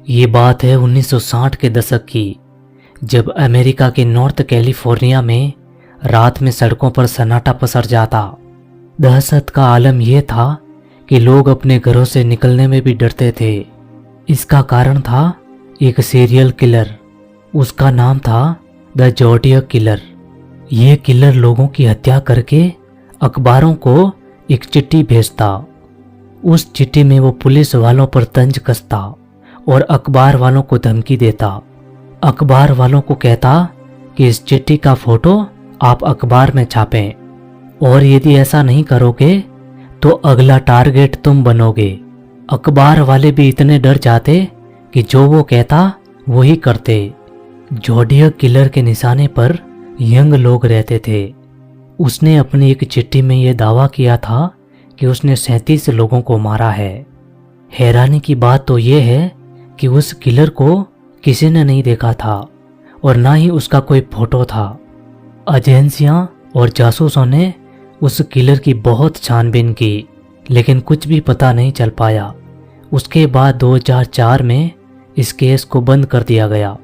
ये बात है 1960 के दशक की, जब अमेरिका के नॉर्थ कैलिफोर्निया में रात में सड़कों पर सन्नाटा पसर जाता। दहशत का आलम यह था कि लोग अपने घरों से निकलने में भी डरते थे। इसका कारण था एक सीरियल किलर। उसका नाम था द ज़ोडिएक किलर। यह किलर लोगों की हत्या करके अखबारों को एक चिट्ठी भेजता। उस चिट्ठी में वो पुलिस वालों पर तंज कसता और अखबार वालों को धमकी देता। अखबार वालों को कहता कि इस चिट्ठी का फोटो आप अखबार में छापें और यदि ऐसा नहीं करोगे तो अगला टारगेट तुम बनोगे। अखबार वाले भी इतने डर जाते कि जो वो कहता वही करते। ज़ोडिएक किलर के निशाने पर यंग लोग रहते थे। उसने अपनी एक चिट्ठी में यह दावा किया था कि उसने 37 लोगों को मारा है। हैरानी की बात तो यह है कि उस किलर को किसी ने नहीं देखा था और ना ही उसका कोई फोटो था। एजेंसियां और जासूसों ने उस किलर की बहुत छानबीन की, लेकिन कुछ भी पता नहीं चल पाया। उसके बाद 2004 में इस केस को बंद कर दिया गया।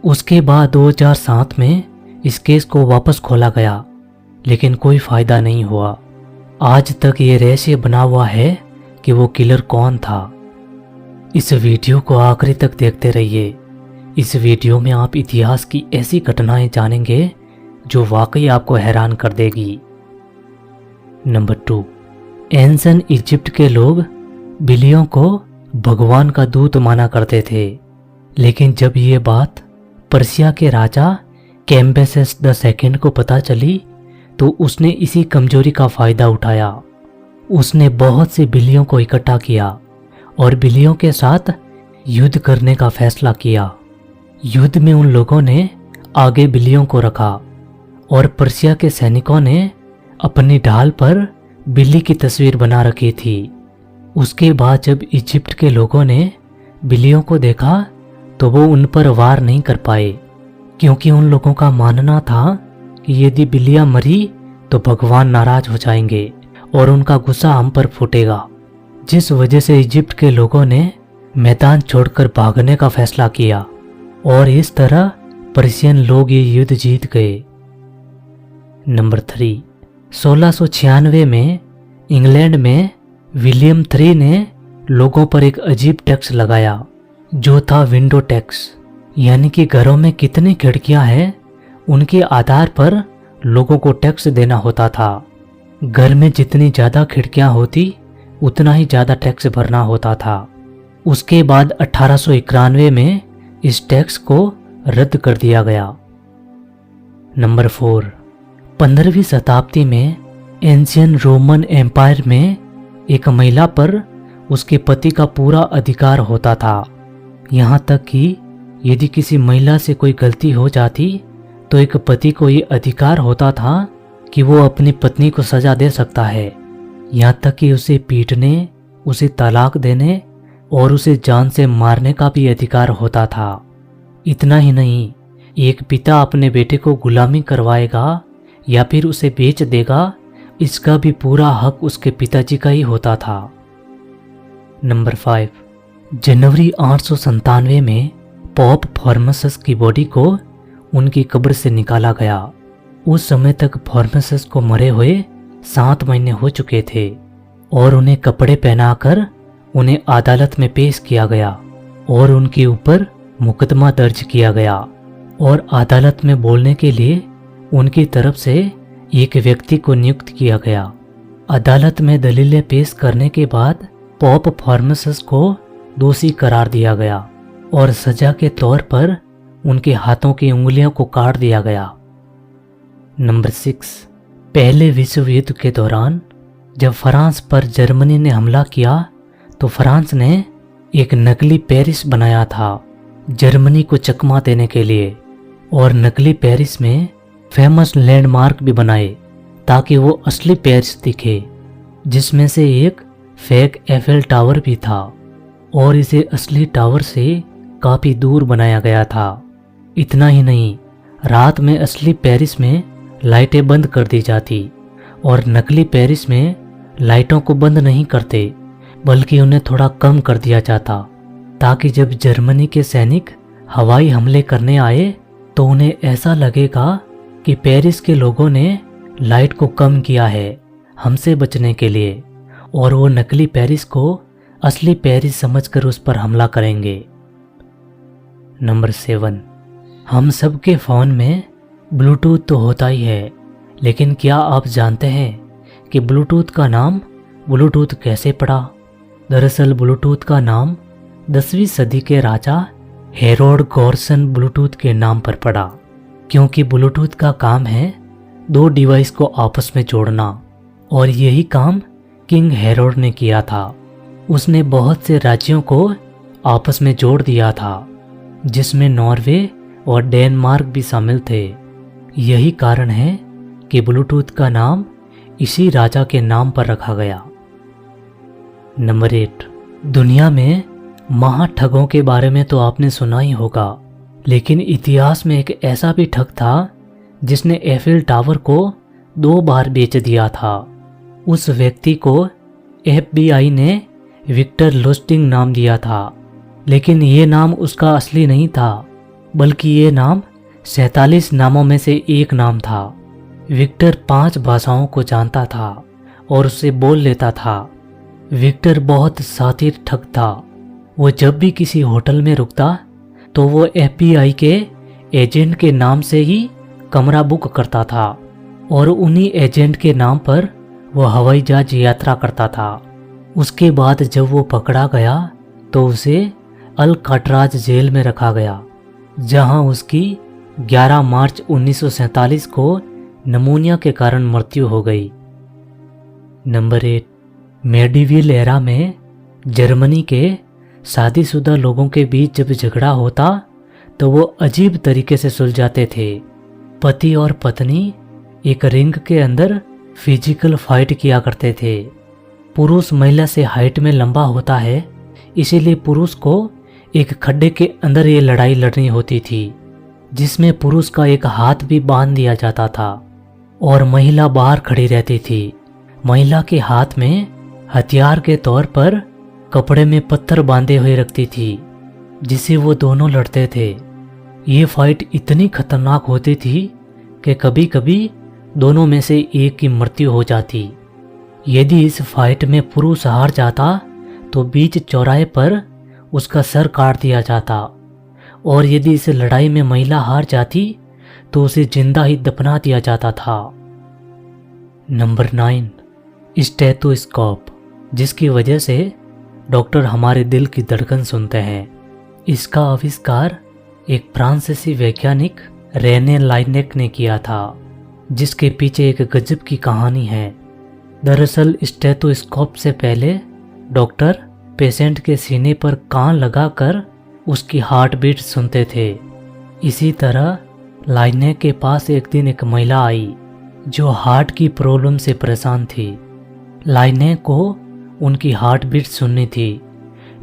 उसके बाद 2007 में इस केस को वापस खोला गया, लेकिन कोई फायदा नहीं हुआ। आज तक ये रहस्य बना हुआ है कि वो किलर कौन था। इस वीडियो को आखिरी तक देखते रहिए। इस वीडियो में आप इतिहास की ऐसी घटनाएं जानेंगे जो वाकई आपको हैरान कर देगी। नंबर 2, एंशिएंट इजिप्ट के लोग बिल्लियों को भगवान का दूत माना करते थे, लेकिन जब ये बात पर्सिया के राजा कैम्बिसेस II को पता चली तो उसने इसी कमजोरी का फायदा उठाया। उसने बहुत सी बिल्लियों को इकट्ठा किया और बिल्लियों के साथ युद्ध करने का फैसला किया। युद्ध में उन लोगों ने आगे बिल्लियों को रखा और पर्सिया के सैनिकों ने अपनी ढाल पर बिल्ली की तस्वीर बना रखी थी। उसके बाद जब इजिप्ट के लोगों ने बिल्लियों को देखा तो वो उन पर वार नहीं कर पाए, क्योंकि उन लोगों का मानना था कि यदि बिल्लियां मरी तो भगवान नाराज हो जाएंगे और उनका गुस्सा हम पर फूटेगा, जिस वजह से इजिप्ट के लोगों ने मैदान छोड़कर भागने का फैसला किया और इस तरह पर्शियन लोग ये युद्ध जीत गए। नंबर 3, 1696 में इंग्लैंड में विलियम III ने लोगों पर एक अजीब टैक्स लगाया जो था विंडो टैक्स, यानी कि घरों में कितनी खिड़कियां हैं उनके आधार पर लोगों को टैक्स देना होता था। घर में जितनी ज़्यादा खिड़कियां होती उतना ही ज़्यादा टैक्स भरना होता था। उसके बाद 1891 में इस टैक्स को रद्द कर दिया गया। नंबर 4, 15वीं शताब्दी में एंशियन रोमन एम्पायर में एक महिला पर उसके पति का पूरा अधिकार होता था। यहाँ तक कि यदि किसी महिला से कोई गलती हो जाती तो एक पति को ये अधिकार होता था कि वो अपनी पत्नी को सजा दे सकता है, यहाँ तक कि उसे पीटने, उसे तलाक देने और उसे जान से मारने का भी अधिकार होता था। इतना ही नहीं, एक पिता अपने बेटे को गुलामी करवाएगा या फिर उसे बेच देगा, इसका भी पूरा हक उसके पिताजी का ही होता था। नंबर 5, जनवरी 897 में पोप फॉर्मसस की बॉडी को उनकी कब्र से निकाला गया। उस समय तक फॉर्मसस को मरे हुए 7 महीने हो चुके थे और उन्हें कपड़े पहनाकर उन्हें अदालत में पेश किया गया और उनके ऊपर मुकदमा दर्ज किया गया और अदालत में बोलने के लिए उनकी तरफ से एक व्यक्ति को नियुक्त किया गया। अदालत में दलीलें पेश करने के बाद पोप फॉर्मसस को दोषी करार दिया गया और सजा के तौर पर उनके हाथों की उंगलियों को काट दिया गया। नंबर 6, पहले विश्व युद्ध के दौरान जब फ्रांस पर जर्मनी ने हमला किया तो फ्रांस ने एक नकली पेरिस बनाया था जर्मनी को चकमा देने के लिए, और नकली पेरिस में फेमस लैंडमार्क भी बनाए ताकि वो असली पेरिस दिखे, जिसमें से एक फेक एफेल टावर भी था और इसे असली टावर से काफ़ी दूर बनाया गया था। इतना ही नहीं, रात में असली पेरिस में लाइटें बंद कर दी जाती और नकली पेरिस में लाइटों को बंद नहीं करते बल्कि उन्हें थोड़ा कम कर दिया जाता ताकि जब जर्मनी के सैनिक हवाई हमले करने आए तो उन्हें ऐसा लगेगा कि पेरिस के लोगों ने लाइट को कम किया है हमसे बचने के लिए, और वो नकली पेरिस को असली पेरिस समझकर उस पर हमला करेंगे। नंबर 7, हम सब के फ़ोन में ब्लूटूथ तो होता ही है, लेकिन क्या आप जानते हैं कि ब्लूटूथ का नाम ब्लूटूथ कैसे पड़ा? दरअसल ब्लूटूथ का नाम 10वीं सदी के राजा हेरोड गॉर्सन ब्लूटूथ के नाम पर पड़ा, क्योंकि ब्लूटूथ का काम है दो डिवाइस को आपस में जोड़ना, और यही काम किंग हेरोड ने किया था। उसने बहुत से राज्यों को आपस में जोड़ दिया था, जिसमें नॉर्वे और डेनमार्क भी शामिल थे। यही कारण है कि ब्लूटूथ का नाम इसी राजा के नाम पर रखा गया। नंबर 8, दुनिया में महाठगों के बारे में तो आपने सुना ही होगा, लेकिन इतिहास में एक ऐसा भी ठग था जिसने एफिल टावर को 2 बार बेच दिया था। उस व्यक्ति को FBI ने विक्टर लुस्टिग नाम दिया था, लेकिन ये नाम उसका असली नहीं था, बल्कि ये नाम 47 नामों में से एक नाम था। विक्टर 5 भाषाओं को जानता था और उसे बोल लेता था। विक्टर बहुत शातिर ठग था। वो जब भी किसी होटल में रुकता तो वो FBI के एजेंट के नाम से ही कमरा बुक करता था, और उन्हीं एजेंट के नाम पर वो हवाई जहाज यात्रा करता था। उसके बाद जब वो पकड़ा गया तो उसे अल्काट्राज जेल में रखा गया, जहां उसकी 11 मार्च 1947 को निमोनिया के कारण मृत्यु हो गई। नंबर 8, मेडिवल एरा में जर्मनी के शादीशुदा लोगों के बीच जब झगड़ा होता तो वो अजीब तरीके से सुलझाते थे। पति और पत्नी एक रिंग के अंदर फिजिकल फाइट किया करते थे। पुरुष महिला से हाइट में लंबा होता है, इसीलिए पुरुष को एक खड्डे के अंदर ये लड़ाई लड़नी होती थी, जिसमें पुरुष का एक हाथ भी बांध दिया जाता था और महिला बाहर खड़ी रहती थी। महिला के हाथ में हथियार के तौर पर कपड़े में पत्थर बांधे हुए रखती थी, जिसे वो दोनों लड़ते थे। ये फाइट इतनी खतरनाक होती थी कि कभी कभी दोनों में से एक की मृत्यु हो जाती। यदि इस फाइट में पुरुष हार जाता तो बीच चौराहे पर उसका सर काट दिया जाता, और यदि इस लड़ाई में महिला हार जाती तो उसे जिंदा ही दफना दिया जाता था। नंबर 9, स्टेथोस्कोप, जिसकी वजह से डॉक्टर हमारे दिल की धड़कन सुनते हैं। इसका आविष्कार एक फ्रांसीसी वैज्ञानिक रेने लाइनेक ने किया था, जिसके पीछे एक गजब की कहानी है। दरअसल स्टेथोस्कोप से पहले डॉक्टर पेशेंट के सीने पर कान लगाकर उसकी हार्ट बीट सुनते थे। इसी तरह लाइनेक के पास एक दिन एक महिला आई जो हार्ट की प्रॉब्लम से परेशान थी। लाइनेक को उनकी हार्ट बीट सुननी थी,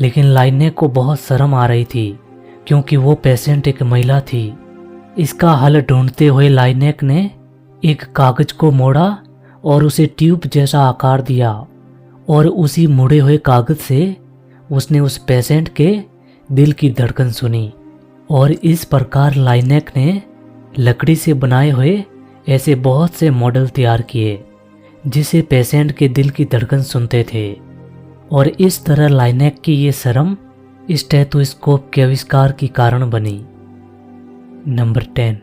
लेकिन लाइनेक को बहुत शर्म आ रही थी क्योंकि वो पेशेंट एक महिला थी। इसका हल ढूंढते हुए लाइनेक ने एक कागज को मोड़ा और उसे ट्यूब जैसा आकार दिया, और उसी मुड़े हुए कागज से उसने उस पेशेंट के दिल की धड़कन सुनी। और इस प्रकार लाइनेक ने लकड़ी से बनाए हुए ऐसे बहुत से मॉडल तैयार किए जिसे पेशेंट के दिल की धड़कन सुनते थे, और इस तरह लाइनेक की ये शर्म स्टेथोस्कोप के आविष्कार की कारण बनी। नंबर 10,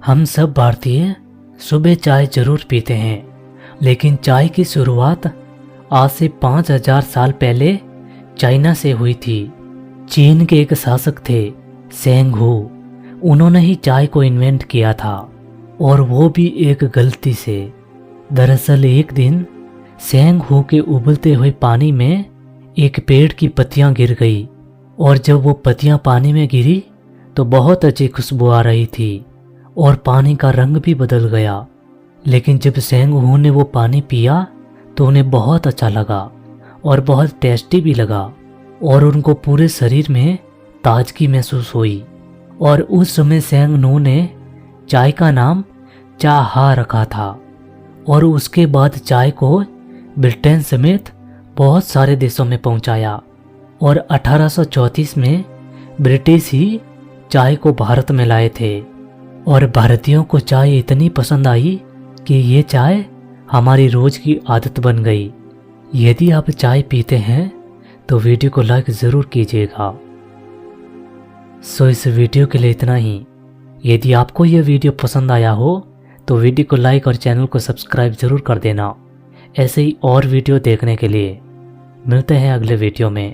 हम सब भारतीय सुबह चाय जरूर पीते हैं, लेकिन चाय की शुरुआत आज से 5000 साल पहले चाइना से हुई थी। चीन के एक शासक थे सेंग हू, उन्होंने ही चाय को इन्वेंट किया था, और वो भी एक गलती से। दरअसल एक दिन सेंग हू के उबलते हुए पानी में एक पेड़ की पत्तियां गिर गई, और जब वो पत्तियां पानी में गिरी तो बहुत अच्छी खुशबू आ रही थी और पानी का रंग भी बदल गया। लेकिन जब सेंग हू ने वो पानी पिया तो उन्हें बहुत अच्छा लगा और बहुत टेस्टी भी लगा, और उनको पूरे शरीर में ताजगी महसूस हुई। और उस समय सेंग हू ने चाय का नाम चाहा रखा था, और उसके बाद चाय को ब्रिटेन समेत बहुत सारे देशों में पहुंचाया। और 1834 में ब्रिटिश ही चाय को भारत में लाए थे और भारतीयों को चाय इतनी पसंद आई कि ये चाय हमारी रोज की आदत बन गई। यदि आप चाय पीते हैं तो वीडियो को लाइक ज़रूर कीजिएगा। सो इस वीडियो के लिए इतना ही। यदि आपको यह वीडियो पसंद आया हो तो वीडियो को लाइक और चैनल को सब्सक्राइब ज़रूर कर देना। ऐसे ही और वीडियो देखने के लिए मिलते हैं अगले वीडियो में।